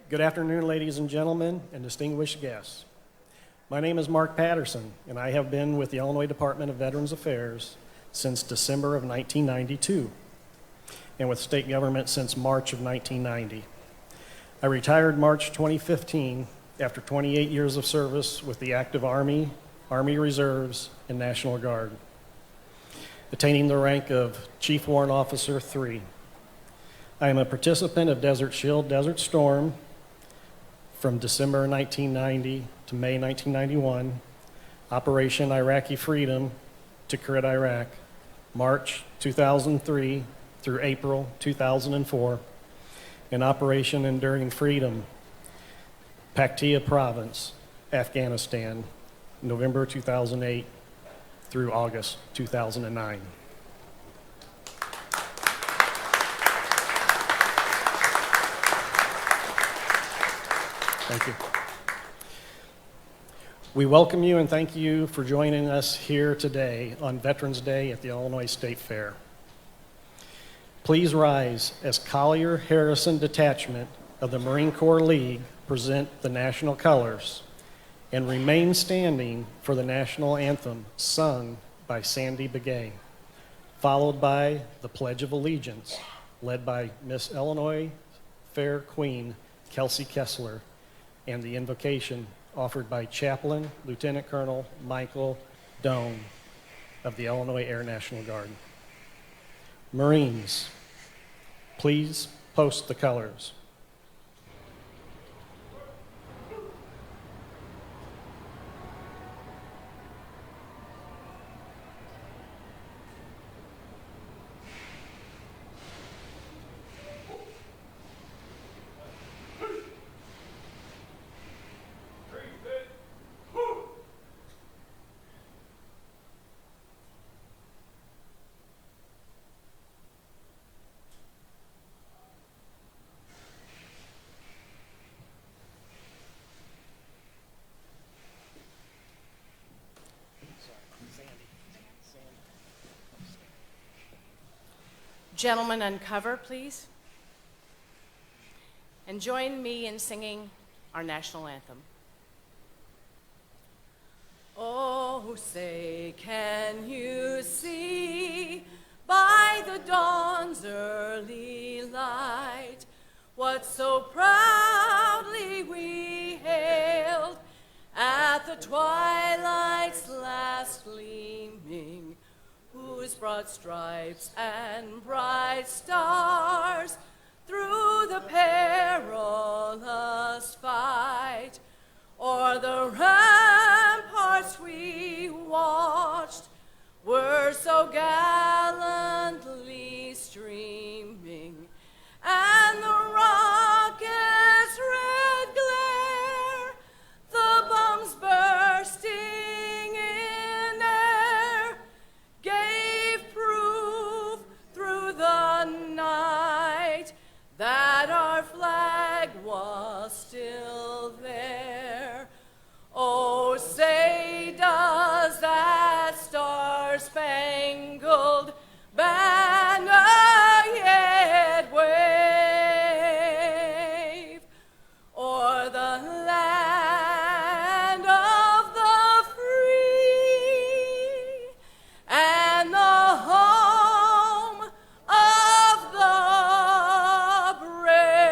Good afternoon, ladies and gentlemen, and distinguished guests. My name is Mark Patterson, and I have been with the Illinois Department of Veterans Affairs since December of 1992, and with state government since March of 1990. I retired March 2015 after 28 years of service with the active Army, Army Reserves, and National Guard, attaining the rank of Chief Warrant Officer 3. I am a participant of Desert Shield, Desert Storm from December 1990 to May 1991, Operation Iraqi Freedom to Tikrit, Iraq, March 2003 through April 2004, and Operation Enduring Freedom, Paktia Province, Afghanistan, November 2008 through August 2009. Thank you. We welcome you and thank you for joining us here today on Veterans Day at the Illinois State Fair. Please rise as Collier Harrison Detachment of the Marine Corps League present the national colors and remain standing for the national anthem sung by Sandy Begay, followed by the Pledge of Allegiance led by Miss Illinois Fair Queen Kelsey Kessler, and the invocation offered by Chaplain Lieutenant Colonel Michael Doan of the Illinois Air National Guard. Marines, please post the colors. Gentlemen, uncover, please. And join me in singing our national anthem. Oh, say, can you see by the dawn's early light what so proudly we hailed at the twilight's last gleaming, whose broad stripes and bright stars through the perilous fight o'er the ramparts we watched were so gallantly streaming, and the rocket's red glare, the bombs bursting in air, gave proof through the night that our flag was still there. Oh, say does that star-spangled banner yet wave o'er the land of the free and the home of the brave?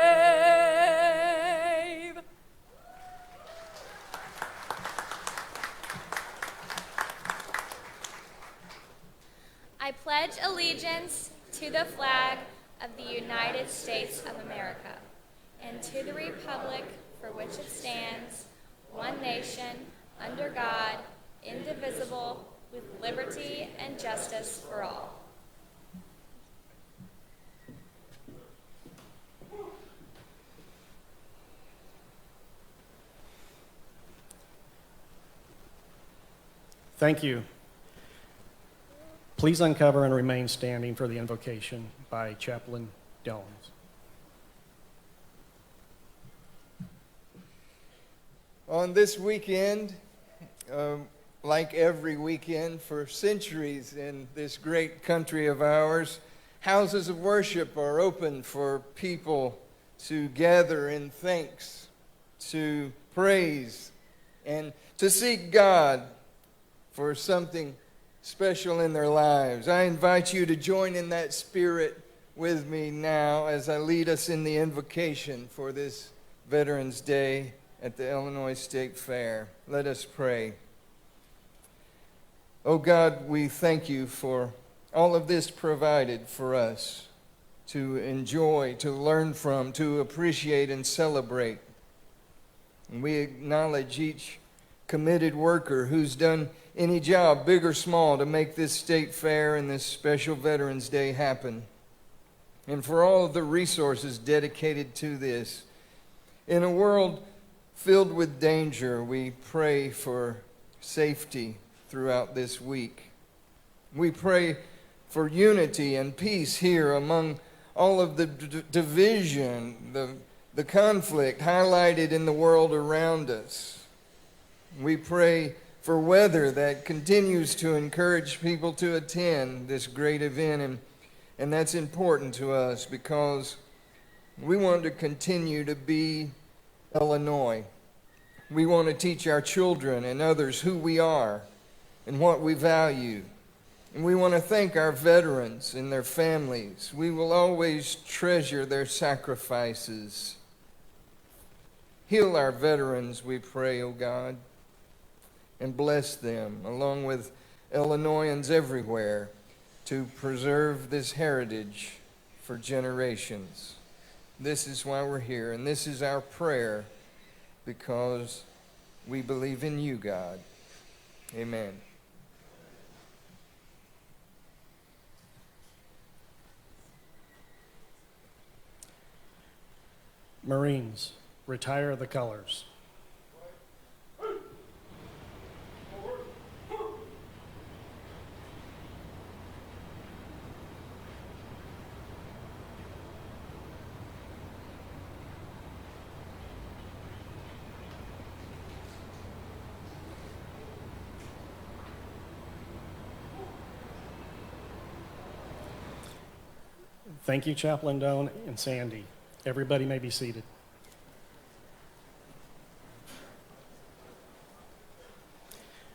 I pledge allegiance to the flag of the United States of America and to the republic for which it stands, one nation, under God, indivisible, with liberty and justice for all. Thank you. Please uncover and remain standing for the invocation by Chaplain Dellens. On this weekend, like every weekend for centuries in this great country of ours, houses of worship are open for people to gather in thanks, to praise, and to seek God for something special in their lives. I invite you to join in that spirit with me now as I lead us in the invocation for this Veterans Day at the Illinois State Fair. Let us pray. Oh God, we thank you for all of this provided for us to enjoy, to learn from, to appreciate and celebrate. And we acknowledge each committed worker who's done any job, big or small, to make this state fair and this special Veterans Day happen. And for all of the resources dedicated to this. In a world filled with danger, we pray for safety throughout this week. We pray for unity and peace here among all of the division, the conflict highlighted in the world around us. We pray for weather that continues to encourage people to attend this great event, and that's important to us because we want to continue to be Illinois. We want to teach our children and others who we are and what we value. And we want to thank our veterans and their families. We will always treasure their sacrifices. Heal our veterans, we pray, O God, and bless them, along with Illinoisans everywhere, to preserve this heritage for generations. This is why we're here, and this is our prayer, because we believe in you, God. Amen. Marines, retire the colors. Thank you, Chaplain Doan and Sandy. Everybody may be seated.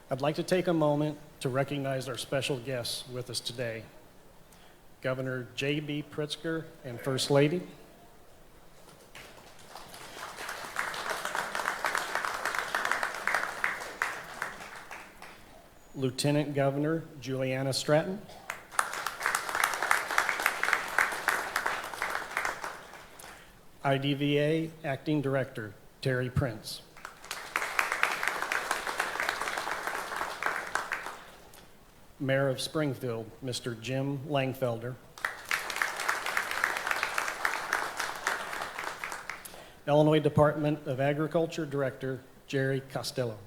I'd like to take a moment to recognize our special guests with us today. Governor J.B. Pritzker and First Lady. Lieutenant Governor Juliana Stratton. IDVA Acting Director Terry Prince. Mayor of Springfield, Mr. Jim Langfelder. Illinois Department of Agriculture Director Jerry Costello.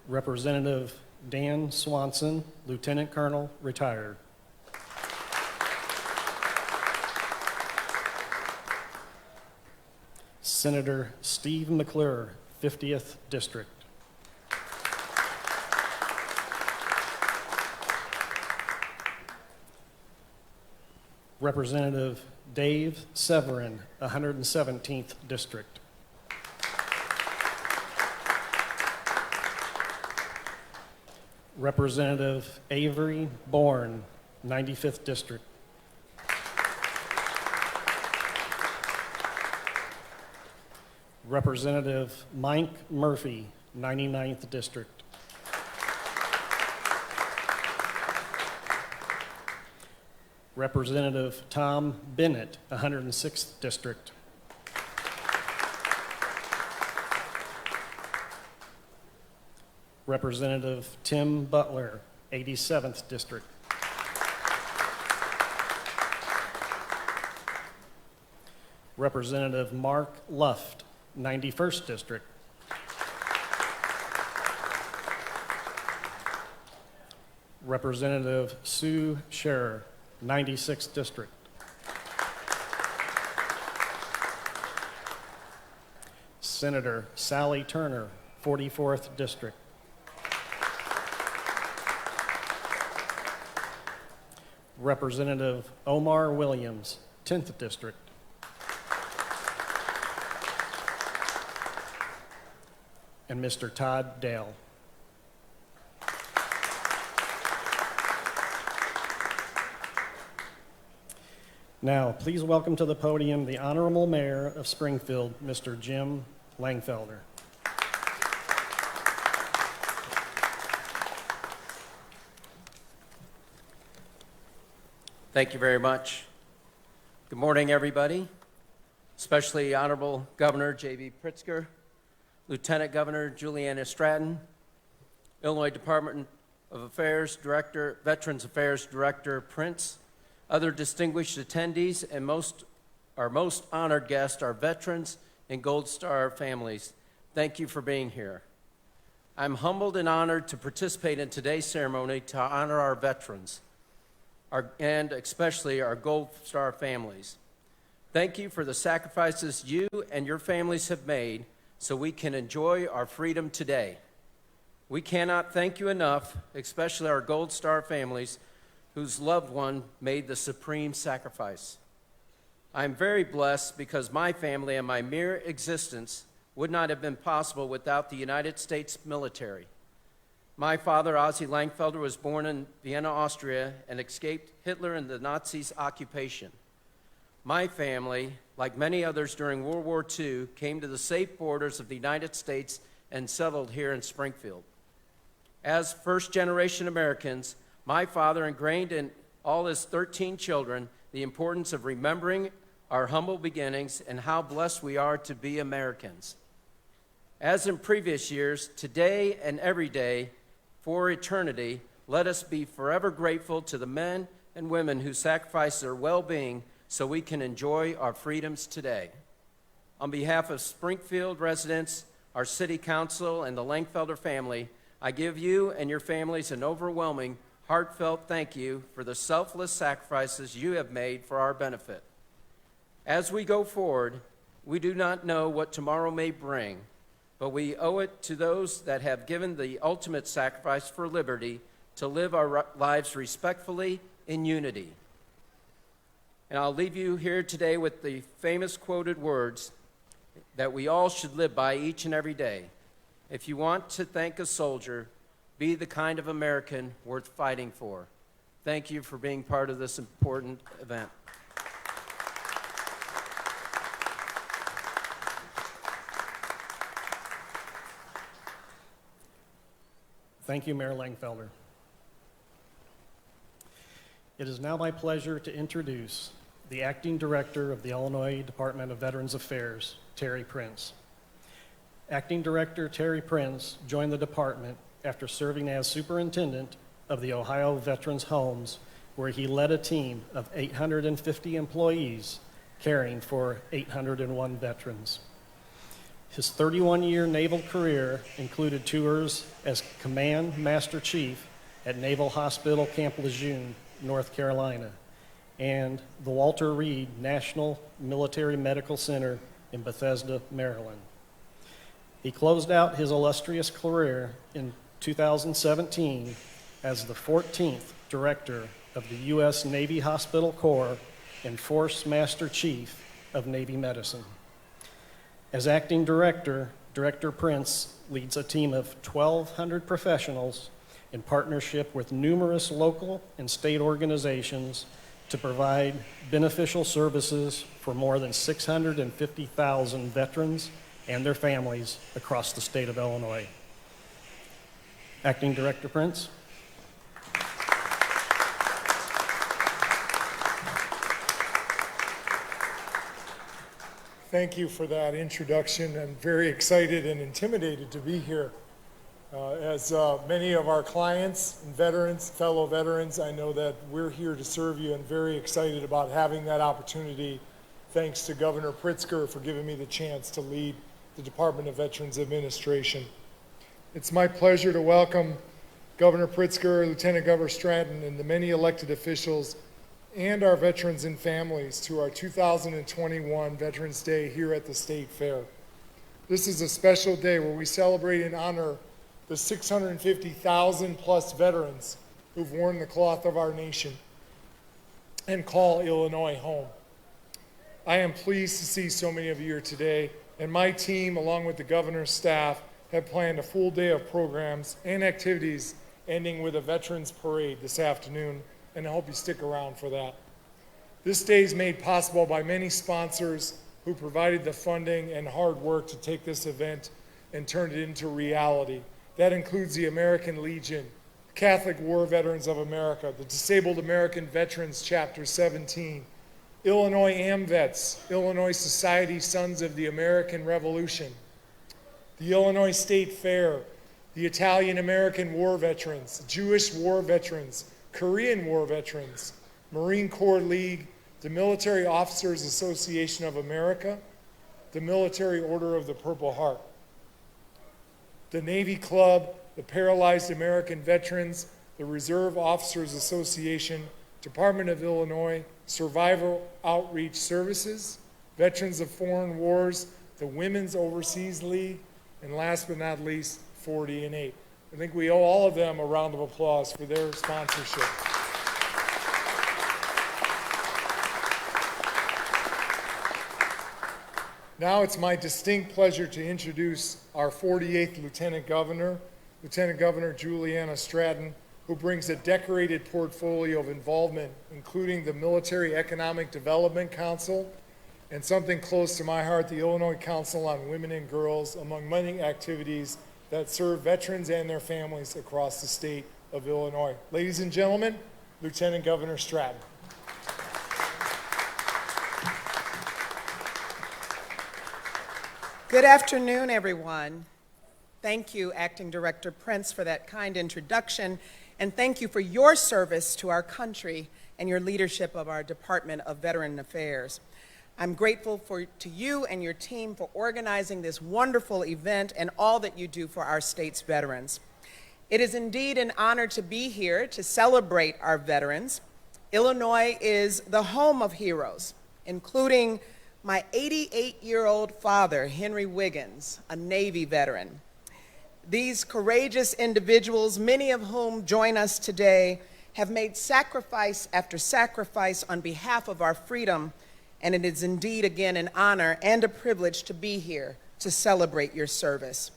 Representative Dan Swanson, Lieutenant Colonel, retired. Senator Steve McClure, 50th District. Representative Dave Severin, 117th District. Representative Avery Bourne, 95th District. Representative Mike Murphy, 99th District. Representative Tom Bennett, 106th District. Representative Tim Butler, 87th District. Representative Mark Luft, 91st District. Representative Sue Scherer, 96th District. Senator Sally Turner, 44th District. Representative Omar Williams, 10th District. And Mr. Todd Dale. Now, please welcome to the podium the Honorable Mayor of Springfield, Mr. Jim Langfelder. Thank you very much. Good morning, everybody, especially Honorable Governor J.B. Pritzker, Lieutenant Governor Juliana Stratton, Illinois Department of Affairs Director, Veterans Affairs Director Prince, other distinguished attendees, and our most honored guests, our veterans and Gold Star families. Thank you for being here. I'm humbled and honored to participate in today's ceremony to honor our veterans, and especially our Gold Star families. Thank you for the sacrifices you and your families have made so we can enjoy our freedom today. We cannot thank you enough, especially our Gold Star families whose loved one made the supreme sacrifice. I'm very blessed because my family and my mere existence would not have been possible without the United States military. My father, Ozzie Langfelder, was born in Vienna, Austria, and escaped Hitler and the Nazis' occupation. My family, like many others during World War II, came to the safe borders of the United States and settled here in Springfield. As first-generation Americans, my father ingrained in all his 13 children the importance of remembering our humble beginnings and how blessed we are to be Americans. As in previous years, today and every day, for eternity, let us be forever grateful to the men and women who sacrificed their well-being so we can enjoy our freedoms today. On behalf of Springfield residents, our city council, and the Langfelder family, I give you and your families an overwhelming, heartfelt thank you for the selfless sacrifices you have made for our benefit. As we go forward, we do not know what tomorrow may bring, but we owe it to those that have given the ultimate sacrifice for liberty to live our lives respectfully in unity. And I'll leave you here today with the famous quoted words that we all should live by each and every day. If you want to thank a soldier, be the kind of American worth fighting for. Thank you for being part of this important event. Thank you, Mayor Langfelder. It is now my pleasure to introduce the Acting Director of the Illinois Department of Veterans Affairs, Terry Prince. Acting Director Terry Prince joined the department after serving as Superintendent of the Ohio Veterans Homes, where he led a team of 850 employees caring for 801 veterans. His 31-year naval career included tours as Command Master Chief at Naval Hospital Camp Lejeune, North Carolina, and the Walter Reed National Military Medical Center in Bethesda, Maryland. He closed out his illustrious career in 2017 as the 14th Director of the U.S. Navy Hospital Corps and Force Master Chief of Navy Medicine. As Acting Director, Director Prince leads a team of 1,200 professionals in partnership with numerous local and state organizations to provide beneficial services for more than 650,000 veterans and their families across the state of Illinois. Acting Director Prince. Thank you for that introduction. I'm very excited and intimidated to be here. As many of our clients and veterans, fellow veterans, I know that we're here to serve you and very excited about having that opportunity. Thanks to Governor Pritzker for giving me the chance to lead the Department of Veterans Administration. It's my pleasure to welcome Governor Pritzker, Lieutenant Governor Stratton, and the many elected officials and our veterans and families to our 2021 Veterans Day here at the State Fair. This is a special day where we celebrate and honor the 650,000 plus veterans who've worn the cloth of our nation. and call Illinois home. I am pleased to see so many of you here today, and my team, along with the governor's staff, have planned a full day of programs and activities ending with a Veterans Parade this afternoon, and I hope you stick around for that. This day is made possible by many sponsors who provided the funding and hard work to take this event and turn it into reality. That includes the American Legion, Catholic War Veterans of America, the Disabled American Veterans Chapter 17, Illinois AMVETS, Illinois Society Sons of the American Revolution, the Illinois State Fair, the Italian American War Veterans, Jewish War Veterans, Korean War Veterans, Marine Corps League, the Military Officers Association of America, the Military Order of the Purple Heart, the Navy Club, the Paralyzed American Veterans, the Reserve Officers Association, Department of Illinois, Survivor Outreach Services, Veterans of Foreign Wars, the Women's Overseas League, and last but not least, 40 and 8. I think we owe all of them a round of applause for their sponsorship. Now it's my distinct pleasure to introduce our 48th Lieutenant Governor, Lieutenant Governor Juliana Stratton, who brings a decorated portfolio of involvement, including the Military Economic Development Council, and something close to my heart, the Illinois Council on Women and Girls, among many activities that serve veterans and their families across the state of Illinois. Ladies and gentlemen, Lieutenant Governor Stratton. Good afternoon, everyone. Thank you, Acting Director Prince, for that kind introduction, and thank you for your service to our country and your leadership of our Department of Veteran Affairs. I'm grateful to you and your team for organizing this wonderful event and all that you do for our state's veterans. It is indeed an honor to be here to celebrate our veterans. Illinois is the home of heroes, including my 88-year-old father, Henry Wiggins, a Navy veteran. These courageous individuals, many of whom join us today, have made sacrifice after sacrifice on behalf of our freedom, and it is indeed, again, an honor and a privilege to be here to celebrate your service.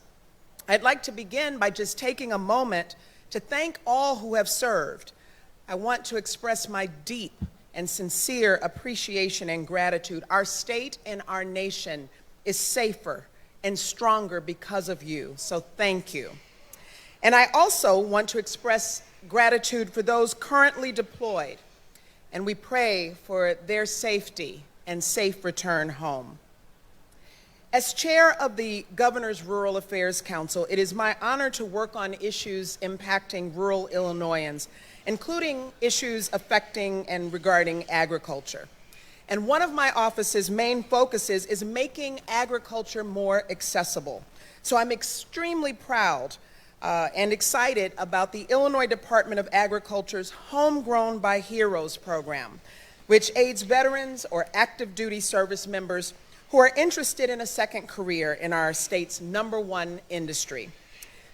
I'd like to begin by just taking a moment to thank all who have served. I want to express my deep and sincere appreciation and gratitude. Our state and our nation is safer and stronger because of you, so thank you. And I also want to express gratitude for those currently deployed, and we pray for their safety and safe return home. As chair of the Governor's Rural Affairs Council, it is my honor to work on issues impacting rural Illinoisans, including issues affecting and regarding agriculture. And one of my office's main focuses is making agriculture more accessible. So I'm extremely proud and excited about the Illinois Department of Agriculture's Homegrown by Heroes program, which aids veterans or active duty service members who are interested in a second career in our state's #1 industry.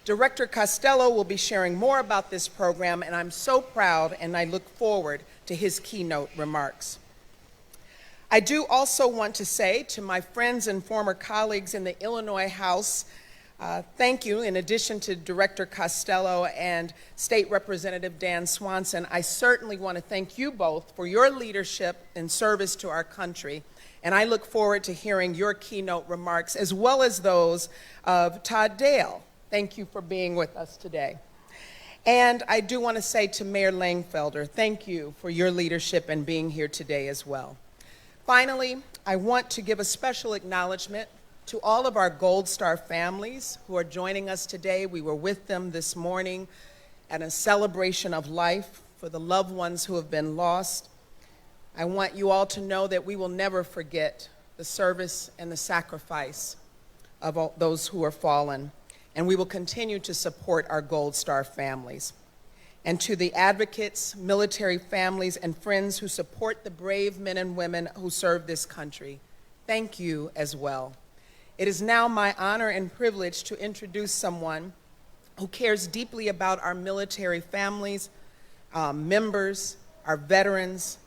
Director Costello will be sharing more about this program, and I'm so proud and I look forward to his keynote remarks. I do also want to say to my friends and former colleagues in the Illinois House, thank you. In addition to Director Costello and State Representative Dan Swanson, I certainly want to thank you both for your leadership and service to our country, and I look forward to hearing your keynote remarks as well as those of Todd Dale. Thank you for being with us today. And I do want to say to Mayor Langfelder, thank you for your leadership and being here today as well. Finally, I want to give a special acknowledgement to all of our Gold Star families who are joining us today. We were with them this morning at a celebration of life for the loved ones who have been lost. I want you all to know that we will never forget the service and the sacrifice of all those who are fallen, and we will continue to support our Gold Star families. And to the advocates, military families, and friends who support the brave men and women who serve this country, thank you as well. It is now my honor and privilege to introduce someone who cares deeply about our military families, members, our veterans,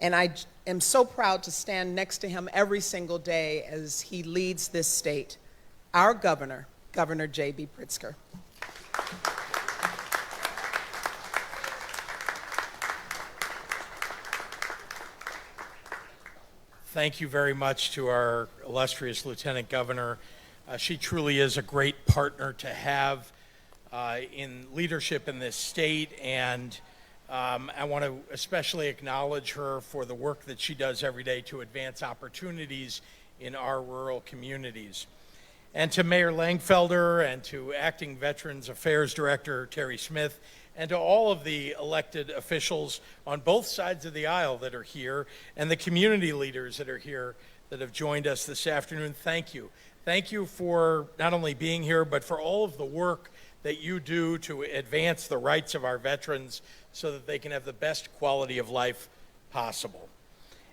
And I am so proud to stand next to him every single day as he leads this state, our governor, Governor J.B. Pritzker. Thank you very much to our illustrious Lieutenant Governor. She truly is a great partner to have in leadership in this state, and I want to especially acknowledge her for the work that she does every day to advance opportunities in our rural communities. And to Mayor Langfelder and to Acting Veterans Affairs Director Terry Smith, and to all of the elected officials on both sides of the aisle that are here, and the community leaders that are here that have joined us this afternoon, thank you. Thank you for not only being here, but for all of the work that you do to advance the rights of our veterans so that they can have the best quality of life possible.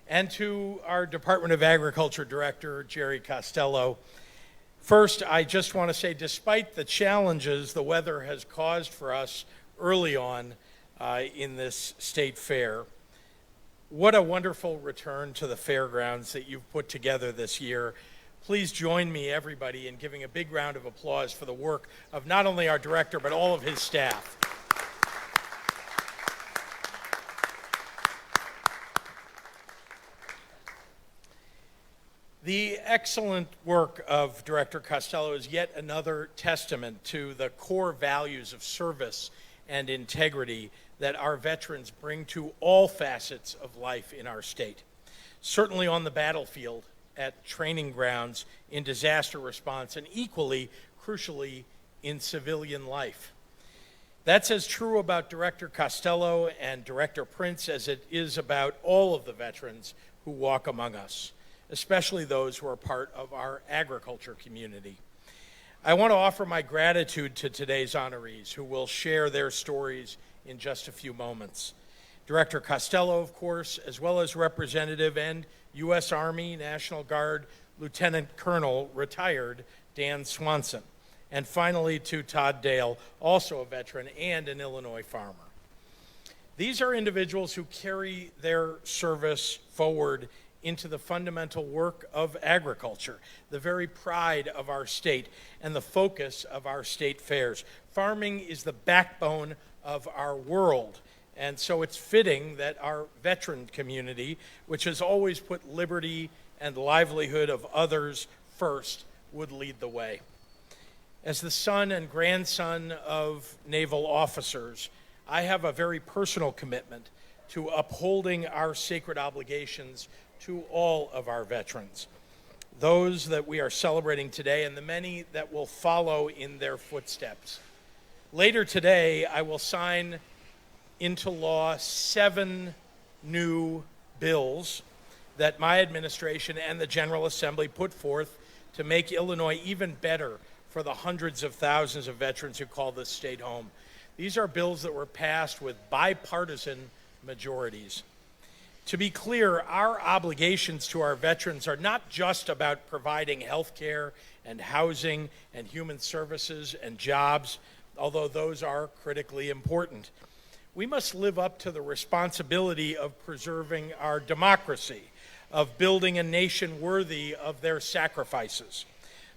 And to our Department of Agriculture Director, Jerry Costello, first, I just want to say, despite the challenges the weather has caused for us early on in this state fair, what a wonderful return to the fairgrounds that you've put together this year. Please join me, everybody, in giving a big round of applause for the work of not only our director, but all of his staff. The excellent work of Director Costello is yet another testament to the core values of service and integrity that our veterans bring to all facets of life in our state. Certainly on the battlefield, at training grounds, in disaster response, and equally, crucially, in civilian life. That's as true about Director Costello and Director Prince as it is about all of the veterans who walk among us, especially those who are part of our agriculture community. I want to offer my gratitude to today's honorees who will share their stories in just a few moments. Director Costello, of course, as well as Representative and U.S. Army National Guard Lieutenant Colonel retired Dan Swanson. And finally to Todd Dale, also a veteran and an Illinois farmer. These are individuals who carry their service forward into the fundamental work of agriculture, the very pride of our state and the focus of our state fairs. Farming is the backbone of our world, and so it's fitting that our veteran community, which has always put liberty and livelihood of others first, would lead the way. As the son and grandson of naval officers, I have a very personal commitment to upholding our sacred obligations to all of our veterans, those that we are celebrating today and the many that will follow in their footsteps. Later today, I will sign into law 7 new bills that my administration and the General Assembly put forth to make Illinois even better for the hundreds of thousands of veterans who call this state home. These are bills that were passed with bipartisan majorities. To be clear, our obligations to our veterans are not just about providing health care and housing and human services and jobs, although those are critically important. We must live up to the responsibility of preserving our democracy, of building a nation worthy of their sacrifices.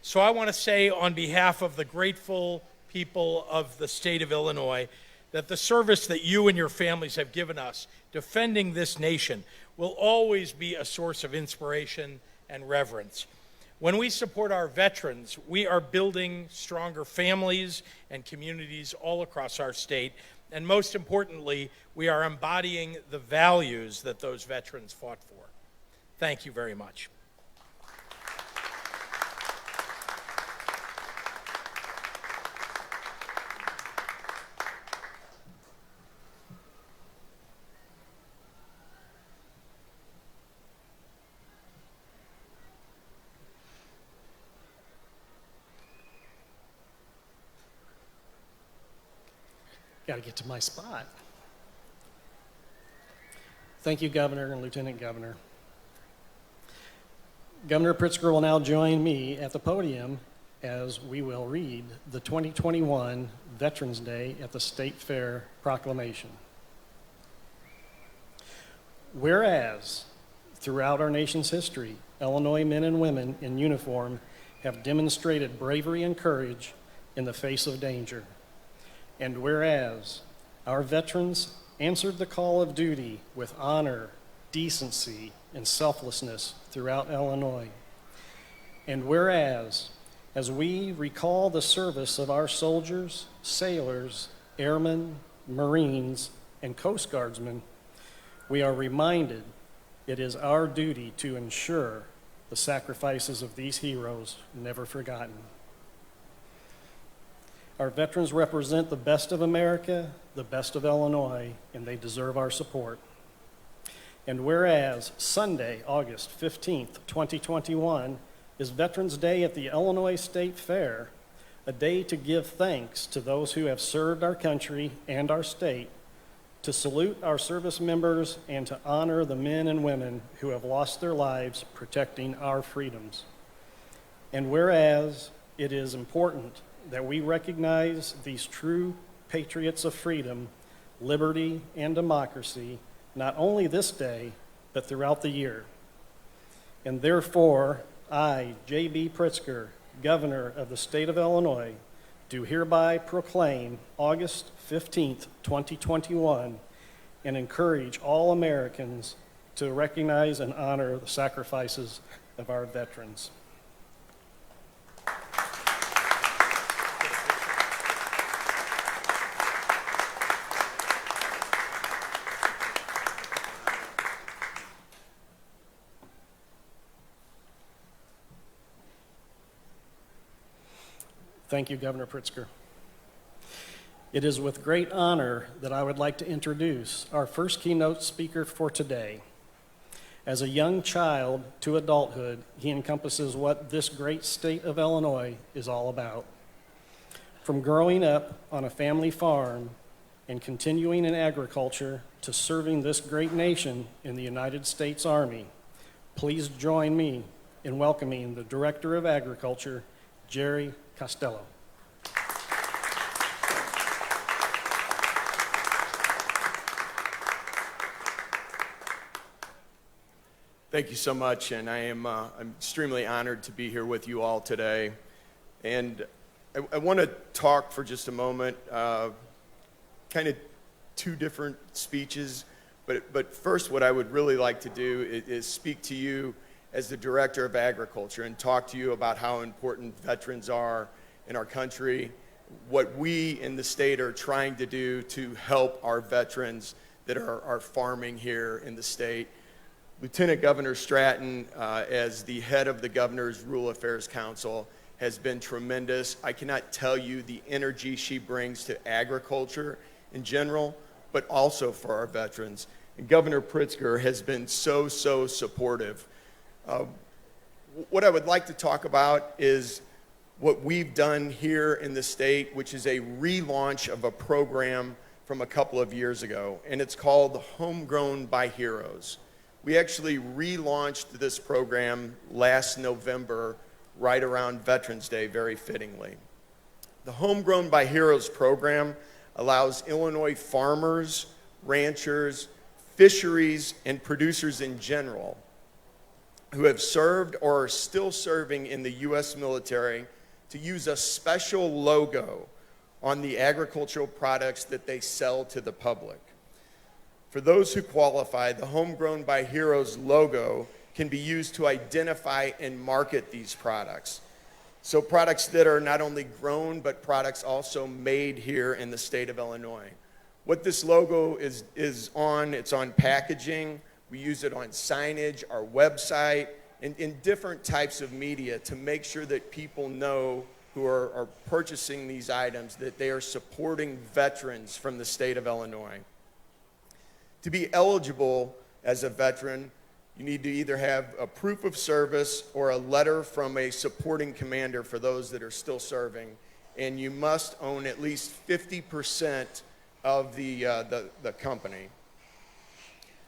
So I want to say on behalf of the grateful people of the state of Illinois that the service that you and your families have given us defending this nation will always be a source of inspiration and reverence. When we support our veterans, we are building stronger families and communities all across our state, and most importantly, we are embodying the values that those veterans fought for. Thank you very much. Got to get to my spot. Thank you, Governor and Lieutenant Governor. Governor Pritzker will now join me at the podium as we will read the 2021 Veterans Day at the State Fair Proclamation. Whereas, throughout our nation's history, Illinois men and women in uniform have demonstrated bravery and courage in the face of danger. And whereas, our veterans answered the call of duty with honor, decency, and selflessness throughout Illinois. And whereas, as we recall the service of our soldiers, sailors, airmen, Marines, and Coast Guardsmen, we are reminded it is our duty to ensure the sacrifices of these heroes never forgotten. Our veterans represent the best of America, the best of Illinois, and they deserve our support. And whereas Sunday, August 15th, 2021, is Veterans Day at the Illinois State Fair, a day to give thanks to those who have served our country and our state, to salute our service members, and to honor the men and women who have lost their lives protecting our freedoms. And whereas it is important that we recognize these true patriots of freedom, liberty, and democracy, not only this day, but throughout the year. And therefore, I, J.B. Pritzker, Governor of the state of Illinois, do hereby proclaim August 15th, 2021, and encourage all Americans to recognize and honor the sacrifices of our veterans. Thank you, Governor Pritzker. It is with great honor that I would like to introduce our first keynote speaker for today. As a young child to adulthood, he encompasses what this great state of Illinois is all about. From growing up on a family farm and continuing in agriculture to serving this great nation in the United States Army, please join me in welcoming the Director of Agriculture, Jerry Costello. Thank you so much, and I'm extremely honored to be here with you all today. And I want to talk for just a moment, kind of two different speeches, but first what I would really like to do is speak to you as the Director of Agriculture and talk to you about how important veterans are in our country, what we in the state are trying to do to help our veterans that are farming here in the state. Lieutenant Governor Stratton, as the head of the Governor's Rural Affairs Council, has been tremendous. I cannot tell you the energy she brings to agriculture in general, but also for our veterans. And Governor Pritzker has been so supportive. What I would like to talk about is what we've done here in the state, which is a relaunch of a program from a couple of years ago, and it's called Homegrown by Heroes. We actually relaunched this program last November, right around Veterans Day, very fittingly. The Homegrown by Heroes program allows Illinois farmers, ranchers, fisheries, and producers in general who have served or are still serving in the U.S. military to use a special logo on the agricultural products that they sell to the public. For those who qualify, the Homegrown by Heroes logo can be used to identify and market these products. So products that are not only grown, but products also made here in the state of Illinois. What this logo is on, it's on packaging. We use it on signage, our website, and in different types of media to make sure that people know who are purchasing these items that they are supporting veterans from the state of Illinois. To be eligible as a veteran, you need to either have a proof of service or a letter from a supporting commander for those that are still serving, and you must own at least 50% of the company.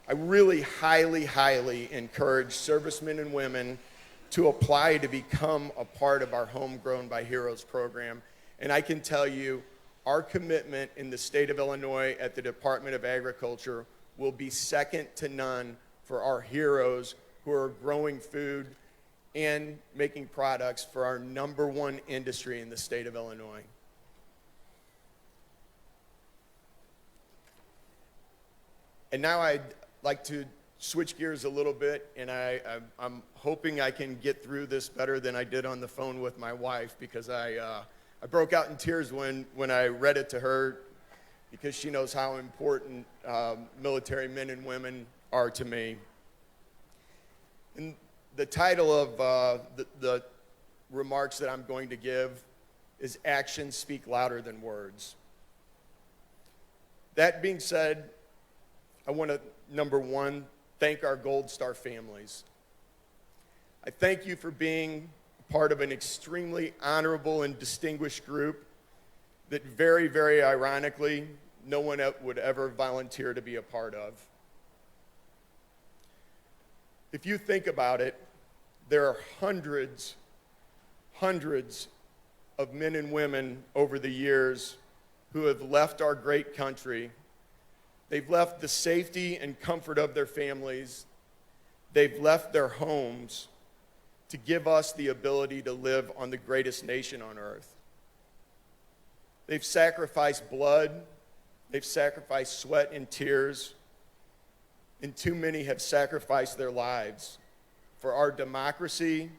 I really highly encourage servicemen and women to apply to become a part of our Homegrown by Heroes program. And I can tell you, our commitment in the state of Illinois at the Department of Agriculture will be second to none for our heroes who are growing food and making products for our number one industry in the state of Illinois. And now I'd like to switch gears a little bit, and I'm hoping I can get through this better than I did on the phone with my wife, because I broke out in tears when I read it to her, because she knows how important military men and women are to me. And the title of the remarks that I'm going to give is Actions Speak Louder Than Words. That being said, I want to, number one, thank our Gold Star families. I thank you for being part of an extremely honorable and distinguished group that very, very ironically, no one would ever volunteer to be a part of. If you think about it, there are hundreds of men and women over the years who have left our great country. They've left the safety and comfort of their families. They've left their homes to give us the ability to live on the greatest nation on earth. They've sacrificed blood. They've sacrificed sweat and tears. And too many have sacrificed their lives for our democracy,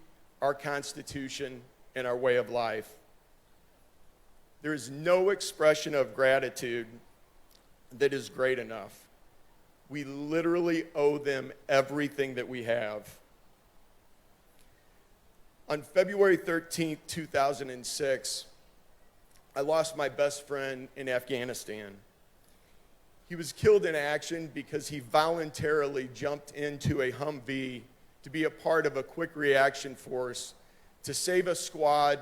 our Constitution, and our way of life. There is no expression of gratitude that is great enough. We literally owe them everything that we have. On February 13th, 2006, I lost my best friend in Afghanistan. He was killed in action because he voluntarily jumped into a Humvee to be a part of a quick reaction force to save a squad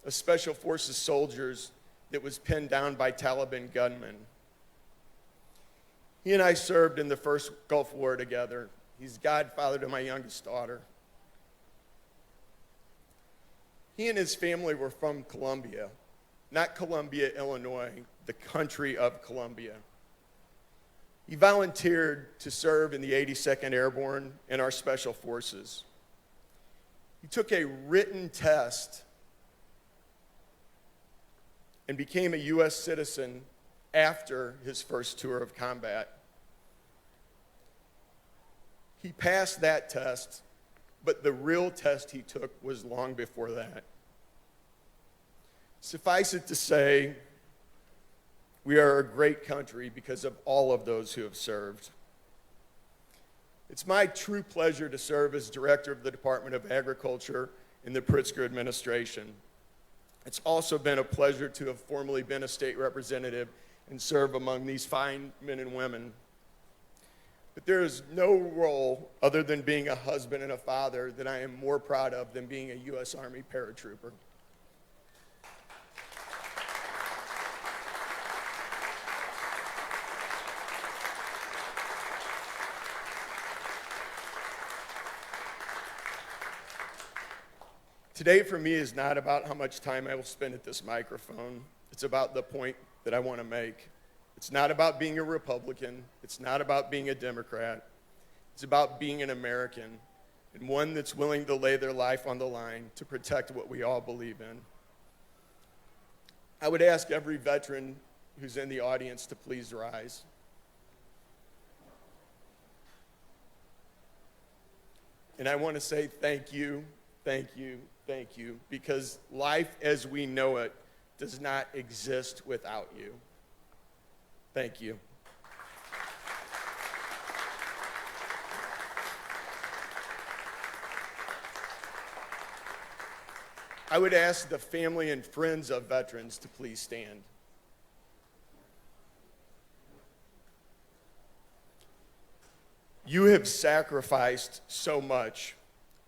of Special Forces soldiers that was pinned down by Taliban gunmen. He and I served in the first Gulf War together. He's godfather to my youngest daughter. He and his family were from Columbia, not Columbia, Illinois, the country of Columbia. He volunteered to serve in the 82nd Airborne and our Special Forces. He took a written test and became a U.S. citizen after his first tour of combat. He passed that test, but the real test he took was long before that. Suffice it to say, we are a great country because of all of those who have served. It's my true pleasure to serve as director of the Department of Agriculture in the Pritzker administration. It's also been a pleasure to have formerly been a state representative and serve among these fine men and women. But there is no role other than being a husband and a father that I am more proud of than being a U.S. Army paratrooper. Today for me is not about how much time I will spend at this microphone. It's about the point that I want to make. It's not about being a Republican. It's not about being a Democrat. It's about being an American, and one that's willing to lay their life on the line to protect what we all believe in. I would ask every veteran who's in the audience to please rise. And I want to say thank you, thank you, thank you, because life as we know it does not exist without you. Thank you. I would ask the family and friends of veterans to please stand. You have sacrificed so much.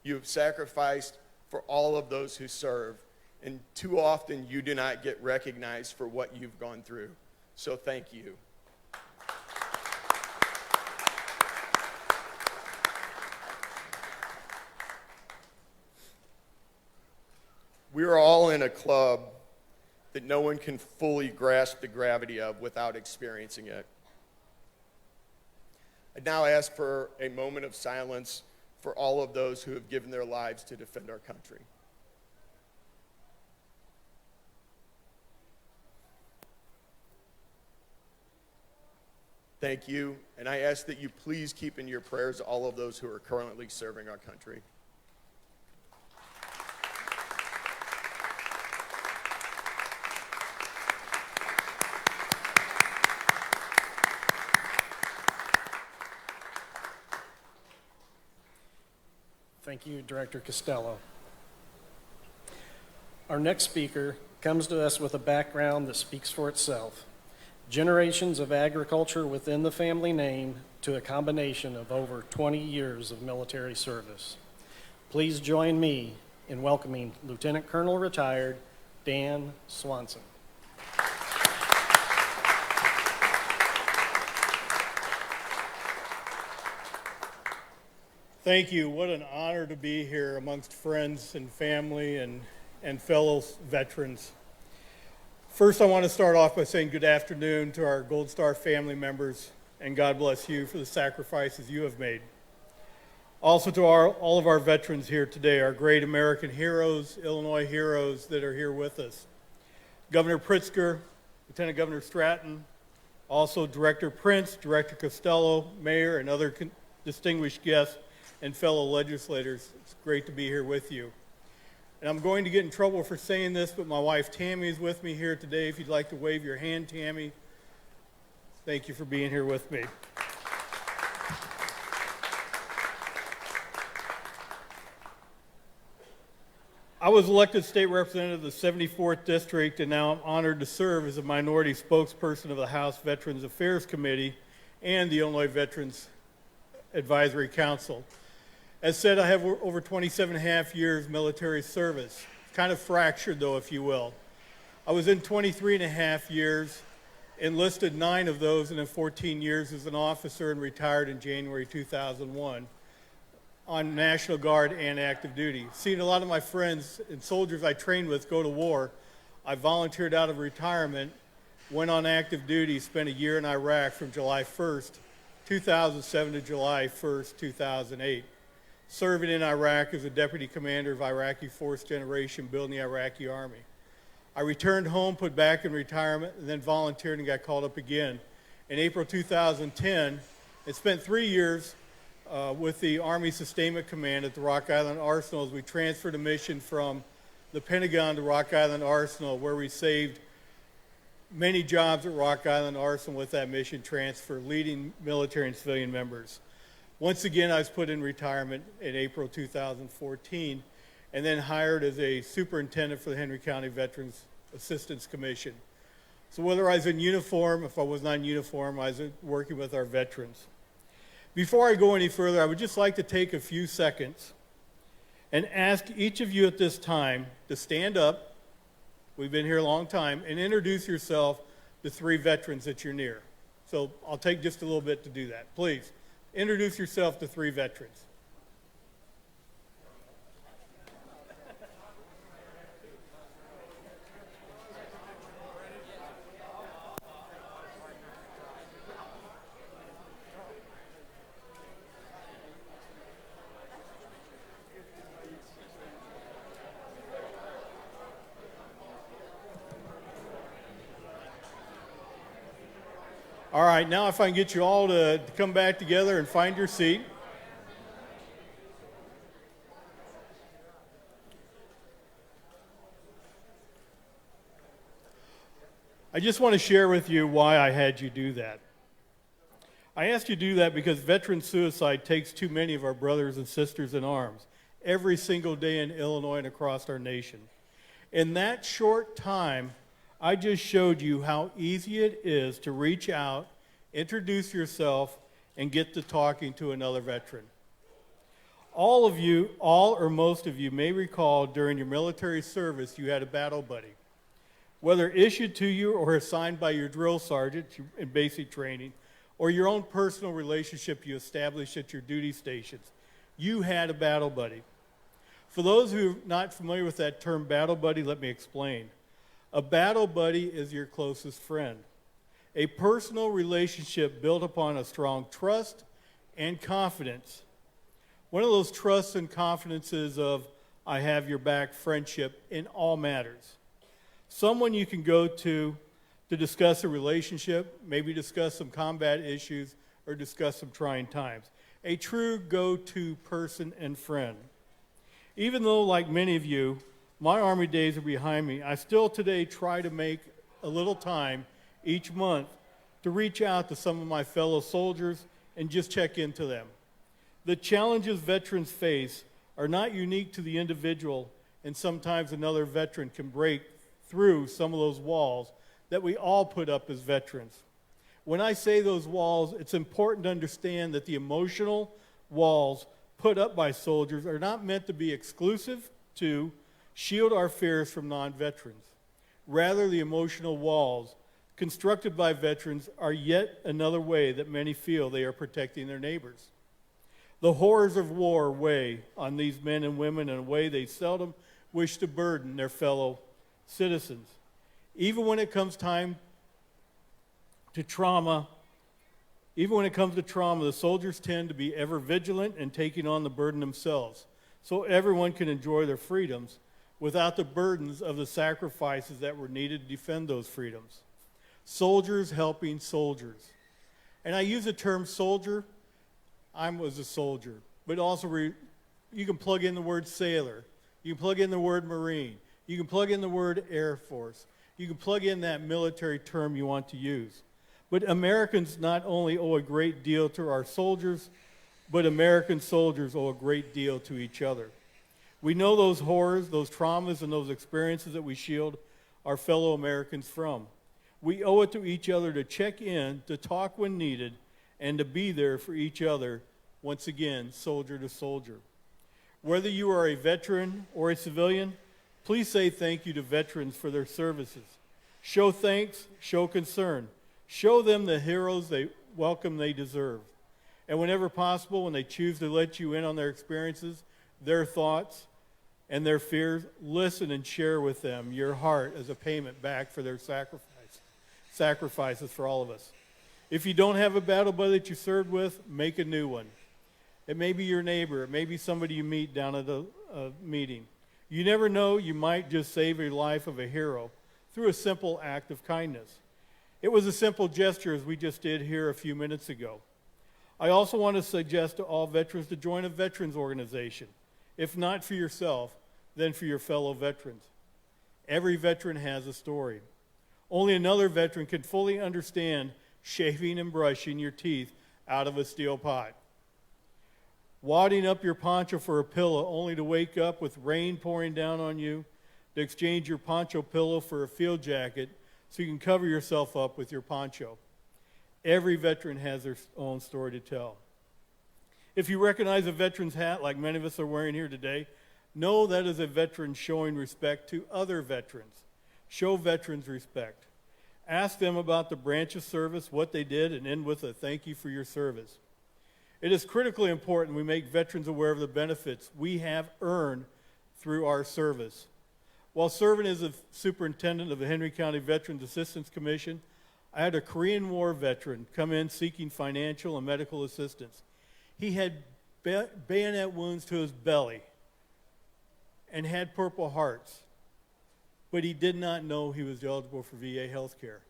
You have sacrificed for all of those who serve, and too often you do not get recognized for what you've gone through. So thank you. We are all in a club that no one can fully grasp the gravity of without experiencing it. now ask for a moment of silence for all of those who have given their lives to defend our country. Thank you, and I ask that you please keep in your prayers all of those who are currently serving our country. Thank you, Director Costello. Our next speaker comes to us with a background that speaks for itself. Generations of agriculture within the family name to a combination of over 20 years of military service. Please join me in welcoming Lieutenant Colonel Retired Dan Swanson. Thank you. What an honor to be here amongst friends and family and fellow veterans. First, I want to start off by saying good afternoon to our Gold Star family members, and God bless you for the sacrifices you have made. Also to all of our veterans here today, our great American heroes, Illinois heroes that are here with us. Governor Pritzker, Lieutenant Governor Stratton, also Director Prince, Director Costello, Mayor, and other distinguished guests and fellow legislators. It's great to be here with you. And I'm going to get in trouble for saying this, but my wife Tammy is with me here today. If you'd like to wave your hand, Tammy, thank you for being here with me. I was elected state representative of the 74th District, and now I'm honored to serve as a minority spokesperson of the House Veterans Affairs Committee and the Illinois Veterans Advisory Council. As said, I have over 27 and a half years military service, kind of fractured though, if you will. I was in 23 and a half years, enlisted 9 of those, and then 14 years as an officer and retired in January 2001 on National Guard and active duty. Seeing a lot of my friends and soldiers I trained with go to war, I volunteered out of retirement, went on active duty, spent a year in Iraq from July 1st, 2007 to July 1st, 2008. Serving in Iraq as a deputy commander of Iraqi Fourth Generation, building the Iraqi Army. I returned home, put back in retirement, and then volunteered and got called up again. In April 2010, and spent 3 years with the Army Sustainment Command at the Rock Island Arsenal as we transferred a mission from the Pentagon to Rock Island Arsenal, where we saved many jobs at Rock Island Arsenal with that mission transfer, leading military and civilian members. Once again, I was put in retirement in April 2014 and then hired as a superintendent for the Henry County Veterans Assistance Commission. So whether I was in uniform, if I was not in uniform, I was working with our veterans. Before I go any further, I would just like to take a few seconds and ask each of you at this time to stand up, we've been here a long time, and introduce yourself to 3 veterans that you're near. So I'll take just a little bit to do that. Please. Introduce yourself to 3 veterans. All right, now if I can get you all to come back together and find your seat. I just want to share with you why I had you do that. I asked you to do that because veteran suicide takes too many of our brothers and sisters in arms every single day in Illinois and across our nation. In that short time, I just showed you how easy it is to reach out, introduce yourself, and get to talking to another veteran. All of you, all or most of you, may recall during your military service you had a battle buddy. Whether issued to you or assigned by your drill sergeant in basic training, or your own personal relationship you established at your duty stations, you had a battle buddy. For those who are not familiar with that term battle buddy, let me explain. A battle buddy is your closest friend. A personal relationship built upon a strong trust, and confidence. One of those trusts and confidences of I have your back friendship in all matters. Someone you can go to discuss a relationship, maybe discuss some combat issues, or discuss some trying times. A true go-to person and friend. Even though, like many of you, my Army days are behind me, I still today try to make a little time each month to reach out to some of my fellow soldiers and just check into them. The challenges veterans face are not unique to the individual, and sometimes another veteran can break through some of those walls that we all put up as veterans. When I say those walls, it's important to understand that the emotional walls put up by soldiers are not meant to be exclusive to shield our fears from non-veterans. Rather, the emotional walls constructed by veterans are yet another way that many feel they are protecting their neighbors. The horrors of war weigh on these men and women in a way they seldom wish to burden their fellow citizens. Even when it comes to trauma, the soldiers tend to be ever vigilant in taking on the burden themselves, so everyone can enjoy their freedoms without the burdens of the sacrifices that were needed to defend those freedoms. Soldiers helping soldiers. And I use the term soldier. I was a soldier, but also you can plug in the word sailor. You can plug in the word Marine. You can plug in the word Air Force. You can plug in that military term you want to use. But Americans not only owe a great deal to our soldiers, but American soldiers owe a great deal to each other. We know those horrors, those traumas, and those experiences that we shield our fellow Americans from. We owe it to each other to check in, to talk when needed, and to be there for each other, once again, soldier to soldier. Whether you are a veteran or a civilian, please say thank you to veterans for their services. Show thanks, show concern. Show them the heroes they deserve. And whenever possible, when they choose to let you in on their experiences, their thoughts, and their fears, listen and share with them your heart as a payment back for their sacrifices for all of us. If you don't have a battle buddy that you served with, make a new one. It may be your neighbor. It may be somebody you meet down at a meeting. You never know, you might just save a life of a hero through a simple act of kindness. It was a simple gesture as we just did here a few minutes ago. I also want to suggest to all veterans to join a veterans organization. If not for yourself, then for your fellow veterans. Every veteran has a story. Only another veteran can fully understand shaving and brushing your teeth out of a steel pot. Wadding up your poncho for a pillow only to wake up with rain pouring down on you, to exchange your poncho pillow for a field jacket so you can cover yourself up with your poncho. Every veteran has their own story to tell. If you recognize a veteran's hat like many of us are wearing here today, know that is a veteran showing respect to other veterans. Show veterans respect. Ask them about the branch of service, what they did, and end with a thank you for your service. It is critically important we make veterans aware of the benefits we have earned through our service. While serving as a superintendent of the Henry County Veterans Assistance Commission, I had a Korean War veteran come in seeking financial and medical assistance. He had bayonet wounds to his belly and had Purple Hearts, but he did not know he was eligible for VA health care.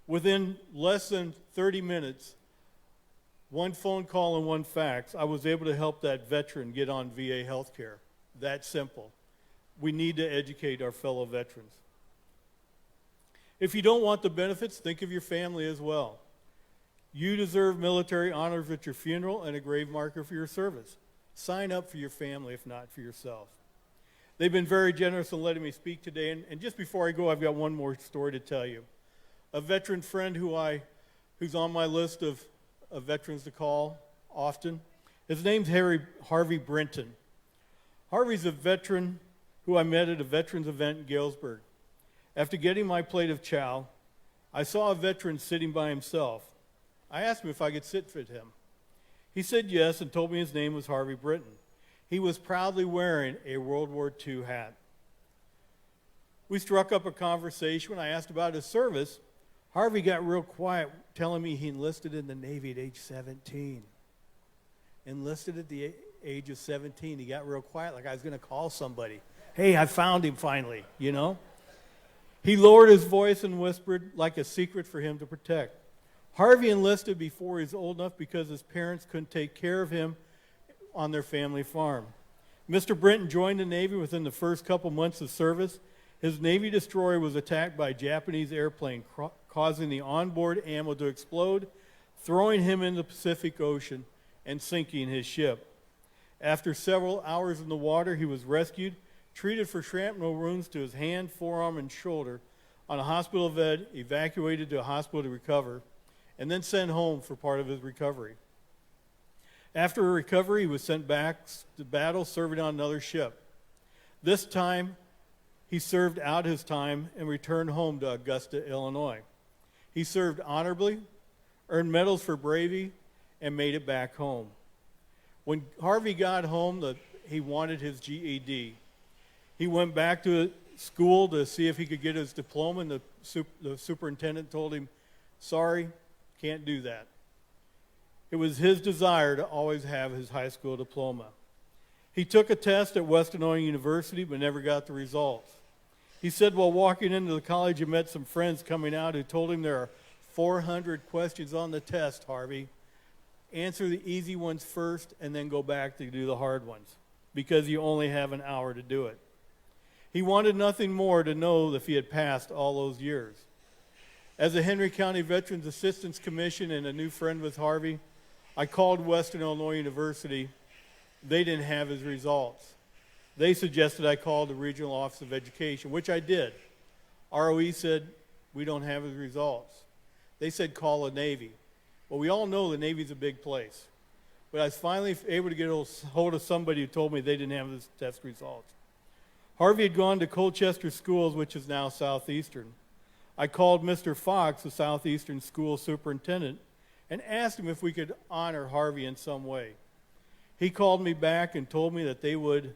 Within less than 30 minutes, one phone call and one fax, I was able to help that veteran get on VA health care. That simple. We need to educate our fellow veterans. If you don't want the benefits, think of your family as well. You deserve military honors at your funeral and a grave marker for your service. Sign up for your family, if not for yourself. They've been very generous in letting me speak today, and just before I go, I've got one more story to tell you. A veteran friend who's on my list of veterans to call often, his name's Harvey Brenton. Harvey's a veteran who I met at a veterans event in Galesburg. After getting my plate of chow, I saw a veteran sitting by himself. I asked him if I could sit with him. He said yes and told me his name was Harvey Brenton. He was proudly wearing a World War II hat. We struck up a conversation. When I asked about his service, Harvey got real quiet, telling me he enlisted in the Navy at age 17. Enlisted at the age of 17. He got real quiet, like I was going to call somebody. Hey, I found him finally, you know? He lowered his voice and whispered like a secret for him to protect. Harvey enlisted before he was old enough because his parents couldn't take care of him on their family farm. Mr. Brinton joined the Navy within the first couple months of service. His Navy destroyer was attacked by a Japanese airplane, causing the onboard ammo to explode, throwing him in the Pacific Ocean and sinking his ship. After several hours in the water, he was rescued, treated for shrapnel wounds to his hand, forearm, and shoulder on a hospital bed, evacuated to a hospital to recover, and then sent home for part of his recovery. After a recovery, he was sent back to battle, serving on another ship. This time, he served out his time and returned home to Augusta, Illinois. He served honorably, earned medals for bravery, and made it back home. When Harvey got home, he wanted his GED. He went back to school to see if he could get his diploma, and the superintendent told him, sorry, can't do that. It was his desire to always have his high school diploma. He took a test at Western Illinois University but never got the results. He said while walking into the college he met some friends coming out who told him there are 400 questions on the test, Harvey. Answer the easy ones first and then go back to do the hard ones because you only have an hour to do it. He wanted nothing more to know if he had passed all those years. As a Henry County Veterans Assistance Commission and a new friend with Harvey, I called Western Illinois University. They didn't have his results. They suggested I call the Regional Office of Education, which I did. ROE said, we don't have his results. They said call the Navy. Well, we all know the Navy's a big place. But I was finally able to get a hold of somebody who told me they didn't have his test results. Harvey had gone to Colchester Schools, which is now Southeastern. I called Mr. Fox, the Southeastern School Superintendent, and asked him if we could honor Harvey in some way. He called me back and told me that they would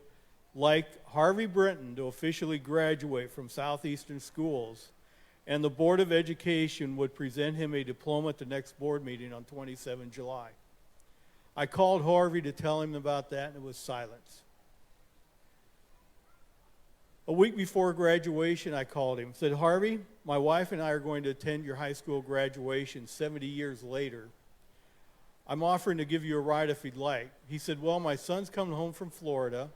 like Harvey Brinton to officially graduate from Southeastern Schools, and the Board of Education would present him a diploma at the next board meeting on 27 July. I called Harvey to tell him about that, and it was silence. A week before graduation, I called him, said, Harvey, my wife and I are going to attend your high school graduation 70 years later. I'm offering to give you a ride if you'd like. He said, well, my son's coming home from Florida.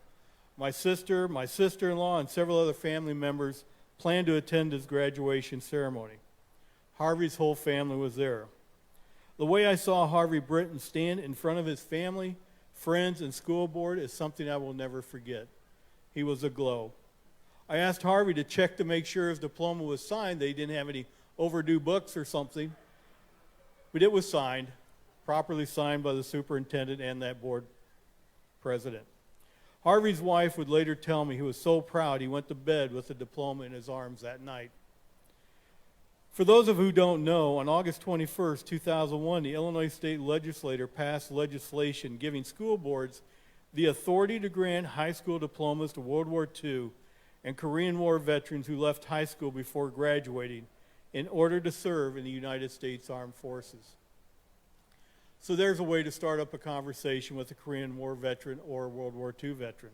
My sister, my sister-in-law, and several other family members plan to attend his graduation ceremony. Harvey's whole family was there. The way I saw Harvey Brinton stand in front of his family, friends, and school board is something I will never forget. He was aglow. I asked Harvey to check to make sure his diploma was signed, that he didn't have any overdue books or something. But it was signed, properly signed by the superintendent and that board president. Harvey's wife would later tell me he was so proud he went to bed with the diploma in his arms that night. For those of you who don't know, on August 21st, 2001, the Illinois State Legislature passed legislation giving school boards the authority to grant high school diplomas to World War II and Korean War veterans who left high school before graduating in order to serve in the United States Armed Forces. So there's a way to start up a conversation with a Korean War veteran or a World War II veteran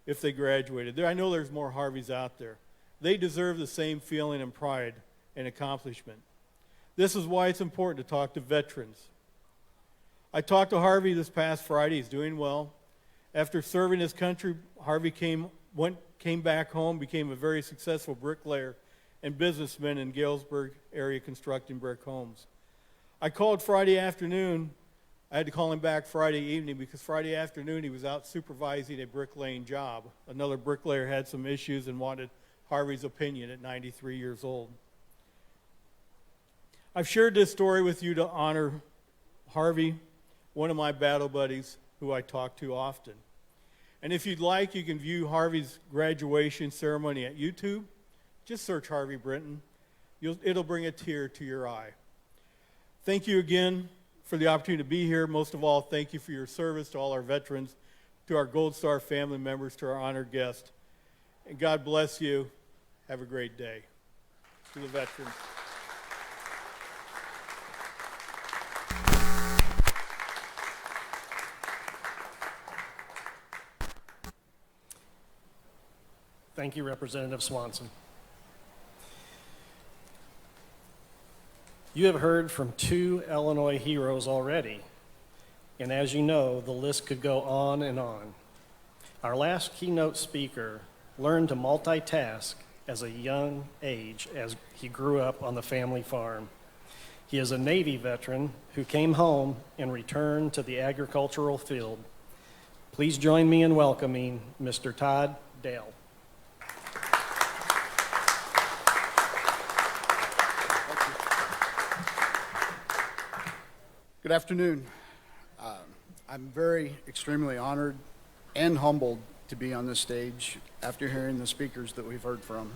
if they graduated. I know there's more Harveys out there. They deserve the same feeling and pride and accomplishment. This is why it's important to talk to veterans. I talked to Harvey this past Friday. He's doing well. After serving his country, Harvey came back home, became a very successful bricklayer and businessman in Galesburg area constructing brick homes. I called Friday afternoon. I had to call him back Friday evening because Friday afternoon he was out supervising a bricklaying job. Another bricklayer had some issues and wanted Harvey's opinion at 93 years old. I've shared this story with you to honor Harvey, one of my battle buddies who I talk to often. And if you'd like, you can view Harvey's graduation ceremony at YouTube. Just search Harvey Brinton. It'll bring a tear to your eye. Thank you again for the opportunity to be here. Most of all, thank you for your service to all our veterans, to our Gold Star family members, to our honored guest. And God bless you. Have a great day. To the veterans. Thank you, Representative Swanson. You have heard from 2 Illinois heroes already, and as you know, the list could go on and on. Our last keynote speaker learned to multitask as a young age as he grew up on the family farm. He is a Navy veteran who came home and returned to the agricultural field. Please join me in welcoming Mr. Todd Dale. Good afternoon. I'm extremely honored and humbled to be on this stage after hearing the speakers that we've heard from.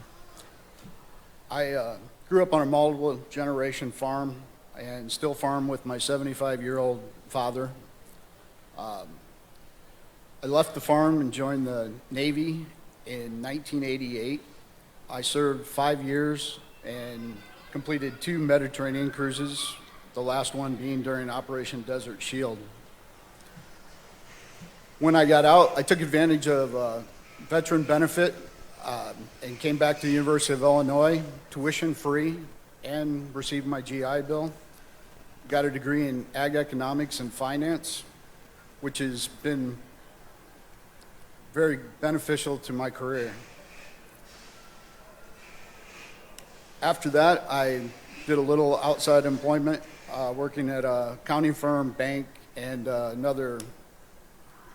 I grew up on a multiple generation farm and still farm with my 75-year-old father. I left the farm and joined the Navy in 1988. I served 5 years and completed 2 Mediterranean cruises, the last one being during Operation Desert Shield. When I got out, I took advantage of veteran benefit and came back to the University of Illinois, tuition free, and received my GI Bill. Got a degree in ag economics and finance, which has been very beneficial to my career. After that, I did a little outside employment, working at a accounting firm, bank, and another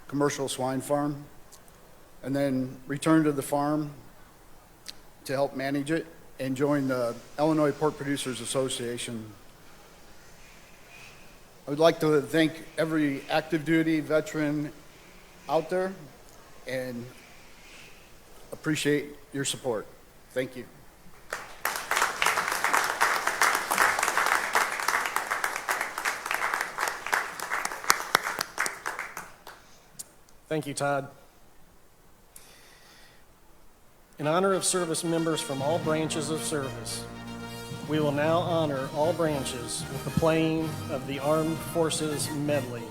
commercial swine farm, and then returned to the farm to help manage it and joined the Illinois Pork Producers Association. I would like to thank every active duty veteran out there and appreciate your support. Thank you. Thank you, Todd. In honor of service members from all branches of service, we will now honor all branches with the playing of the Armed Forces Medley.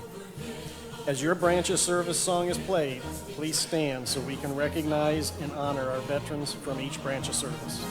As your branch's service song is played, please stand so we can recognize and honor our veterans from each branch of service.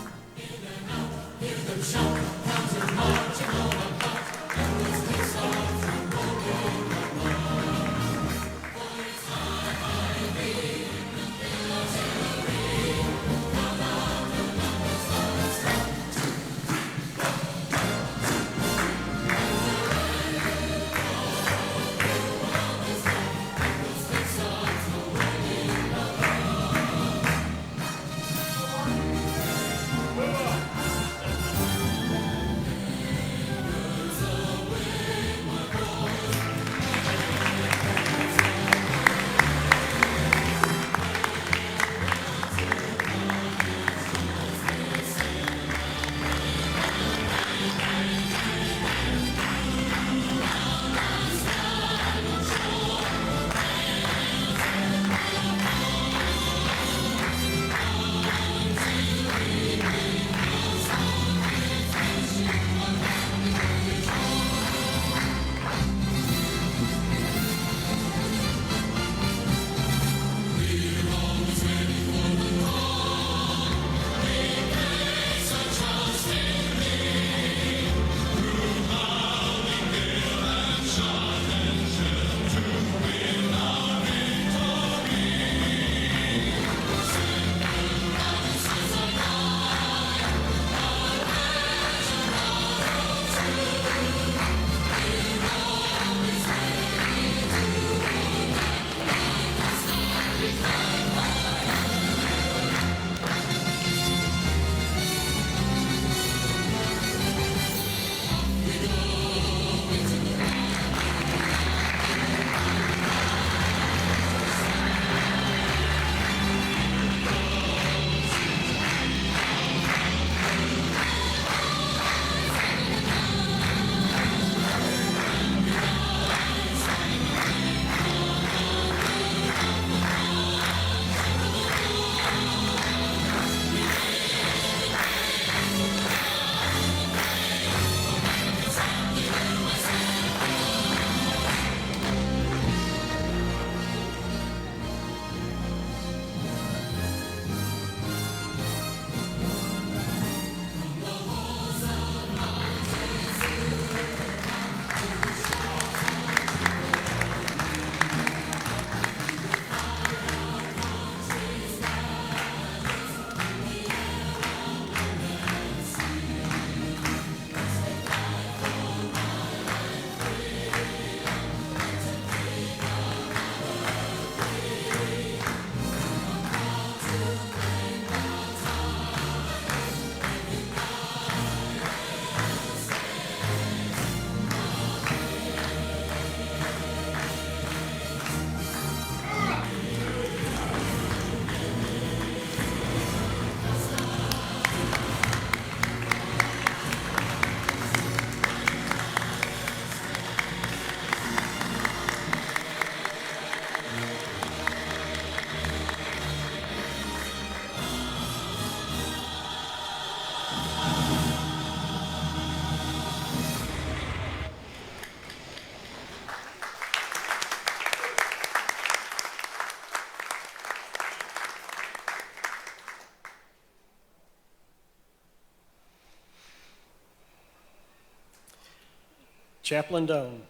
Chaplain Doan,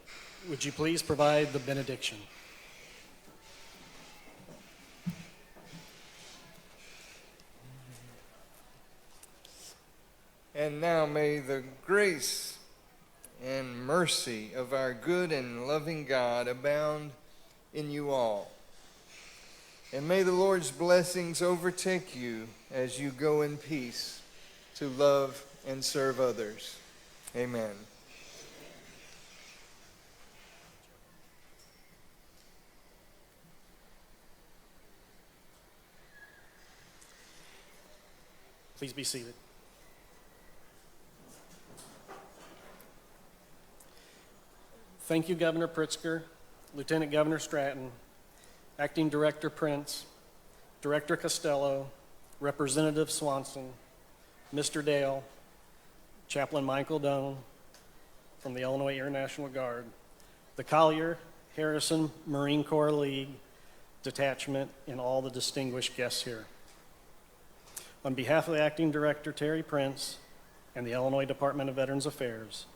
would you please provide the benediction? And now may the grace and mercy of our good and loving God abound in you all. And may the Lord's blessings overtake you as you go in peace to love and serve others. Amen. Please be seated. Thank you, Governor Pritzker, Lieutenant Governor Stratton, Acting Director Prince, Director Costello, Representative Swanson, Mr. Dale, Chaplain Michael Doan from the Illinois Air National Guard, the Collier Harrison Marine Corps League Detachment, and all the distinguished guests here. On behalf of the Acting Director Terry Prince and the Illinois Department of Veterans Affairs,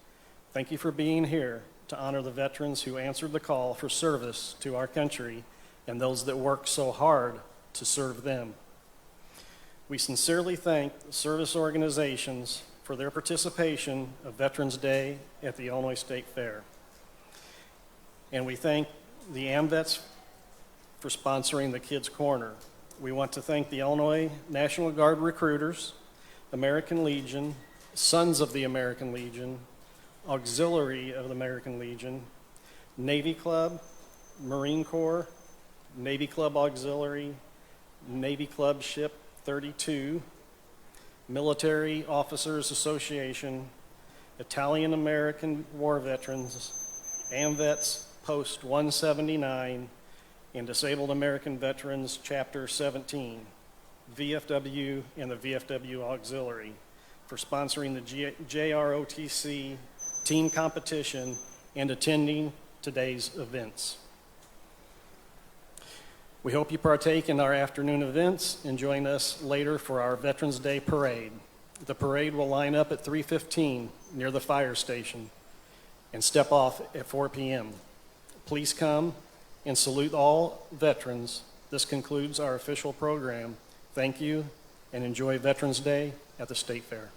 thank you for being here to honor the veterans who answered the call for service to our country and those that work so hard to serve them. We sincerely thank the service organizations for their participation of Veterans Day at the Illinois State Fair. And we thank the AMVETS for sponsoring the Kids Corner. We want to thank the Illinois National Guard recruiters, American Legion, Sons of the American Legion, Auxiliary of the American Legion, Navy Club, Marine Corps, Navy Club Auxiliary, Navy Club Ship 32, Military Officers Association, Italian American War Veterans, AMVETS Post 179, and Disabled American Veterans Chapter 17, VFW and the VFW Auxiliary, for sponsoring the JROTC team competition and attending today's events. We hope you partake in our afternoon events and join us later for our Veterans Day Parade. The parade will line up at 3:15 near the fire station and step off at 4 p.m. Please come and salute all veterans. This concludes our official program. Thank you and enjoy Veterans Day at the State Fair.